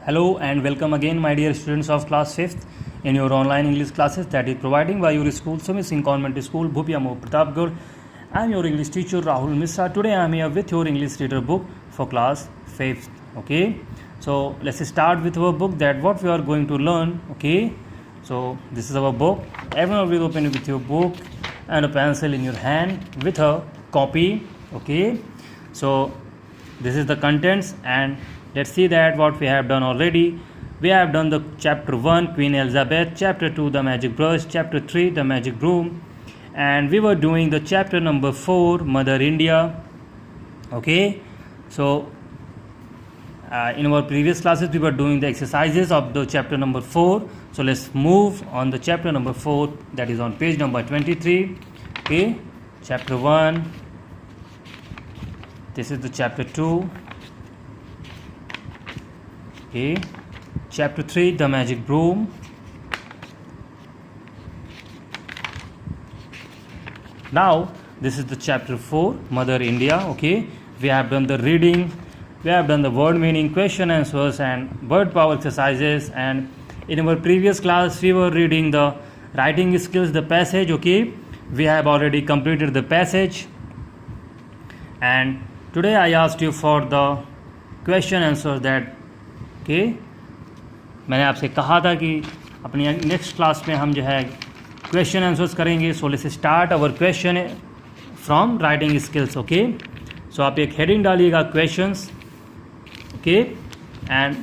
Hello and welcome again, my dear students of class 5th in your online English classes that is providing by your school, Sumi Singh Convent School, Bhupiamo, Pratapgarh. I am your English teacher Rahul Misra. Today I am here with your English reader book for class 5th. Okay, so let's start with our book. That what we are going to learn. Okay, so this is our book. Everyone will open with your book and a pencil in your hand with a copy. Okay, so this is the contents, and let's see that what we have done already. We have done the chapter 1 Queen Elizabeth, chapter 2 the magic brush, chapter 3 the magic broom, and we were doing the chapter number 4 Mother India. Okay, so in our previous classes we were doing the exercises of the chapter number 4. So let's move on the chapter number 4, that is on page number 23. Okay, chapter 1, this is the chapter 2. Okay, chapter 3 the magic broom. Now this is the chapter 4 Mother India. Okay, we have done the reading, we have done the word meaning, question answers and word power exercises, and in our previous class we were reading the writing skills, the passage. Okay, we have already completed the passage, and today I asked you for the question answers that मैंने आपसे कहा था कि अपनी next class में हम जो है क्वेश्चन आंसर्स करेंगे. So let's start our question from writing skills. Okay, so आप एक हेडिंग डालिएगा क्वेश्चंस. ओके, एंड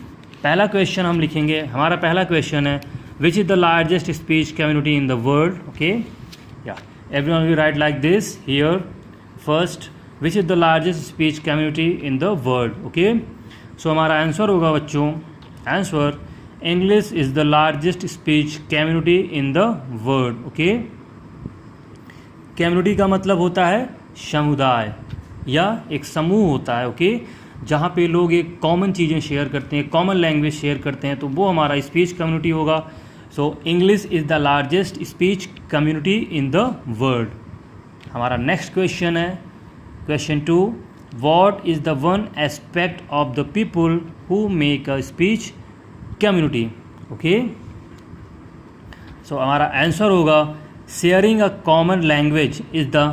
पहला क्वेश्चन हम लिखेंगे. हमारा पहला क्वेश्चन है which is the largest speech community in the world. Okay, या everyone will write like this here. First, which is the largest speech community in the world. Okay, so हमारा answer होगा बच्चों, answer English is the largest speech community in the world. Okay, community का मतलब होता है समुदाय या एक समूह होता है. ओके, जहाँ पे लोग एक कॉमन चीज़ें शेयर करते हैं, कॉमन लैंग्वेज शेयर करते हैं, तो वो हमारा स्पीच कम्युनिटी होगा. So English is the largest speech community in the world. हमारा नेक्स्ट क्वेश्चन है question 2. What is the one aspect of the people who make a speech community? Okay, so हमारा answer होगा sharing a common language is the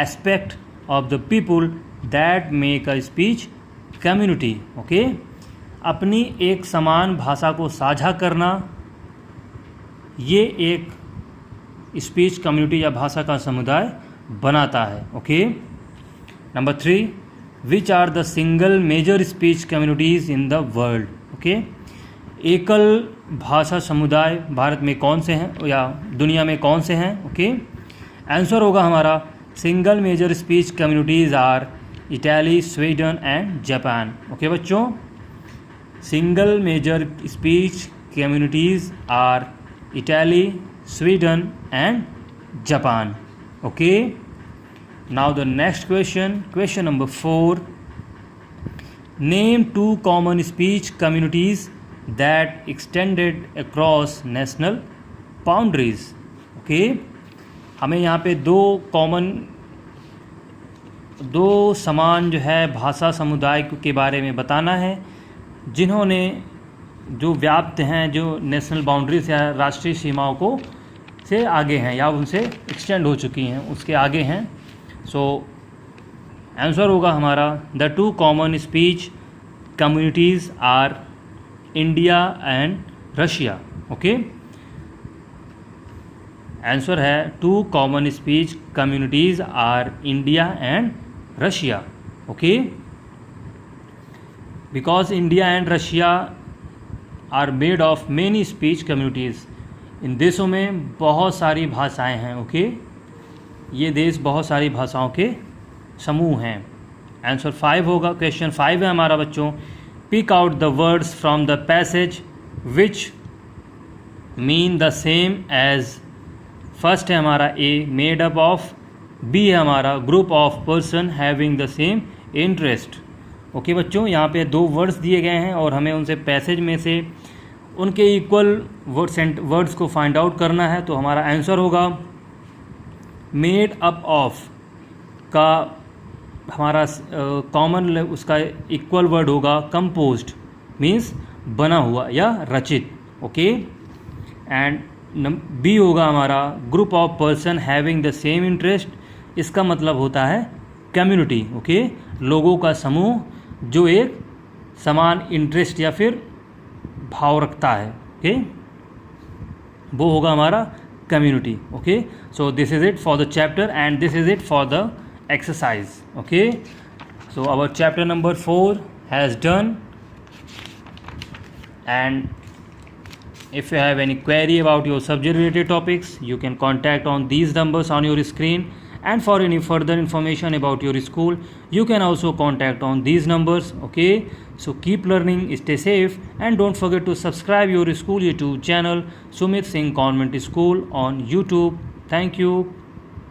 aspect of the people that make a speech community. Okay, अपनी एक समान भाषा को साझा करना ये एक स्पीच कम्युनिटी या भाषा का समुदाय बनाता है. Okay, number 3, which are the single major speech communities in the world. Okay, एकल भाषा समुदाय भारत में कौन से हैं या दुनिया में कौन से हैं. ओके, आंसर होगा हमारा single major speech communities are Italy, Sweden and Japan. Okay बच्चों, single major speech communities are Italy, Sweden and Japan. Okay, now the next question number 4. Name 2 common speech communities that extended across national boundaries. Okay, हमें यहाँ पे दो समान जो है भाषा समुदाय के बारे में बताना है जिन्होंने जो व्याप्त हैं, जो नेशनल बाउंड्रीज या राष्ट्रीय सीमाओं को से आगे हैं या उनसे एक्सटेंड हो चुकी हैं, उसके आगे हैं. सो आंसर होगा हमारा the 2 common speech communities are India and Russia. Okay, answer है 2 common speech communities are India and Russia. Okay, because India and Russia are made of many speech communities. इन देशों में बहुत सारी भाषाएं हैं. ओके, ये देश बहुत सारी भाषाओं के समूह हैं. आंसर 5 होगा. क्वेश्चन 5 है हमारा बच्चों, pick out the words from the passage which mean the same as. First है हमारा A, made up of. B है हमारा group of person having the same interest. Okay बच्चों, यहाँ पे 2 वर्ड्स दिए गए हैं और हमें उनसे पैसेज में से उनके इक्वल वर्ड्स को फाइंड आउट करना है. तो हमारा आंसर होगा मेड अप ऑफ का हमारा कॉमन उसका इक्वल वर्ड होगा कंपोज्ड. मीन्स बना हुआ या रचित, ओके। एंड बी होगा हमारा group of person having the same interest, इसका मतलब होता है कम्युनिटी, ओके, लोगों का समूह जो एक समान इंटरेस्ट या फिर भाव रखता है, ओके, वो होगा हमारा community, okay. So this is it for the chapter and this is it for the exercise, okay. So our chapter number 4 has done, and if you have any query about your subject related topics, you can contact on these numbers on your screen, and for any further information about your school you can also contact on these numbers, okay. So keep learning, stay safe, and don't forget to subscribe your school YouTube channel Sumit Singh Convent School on YouTube. Thank you.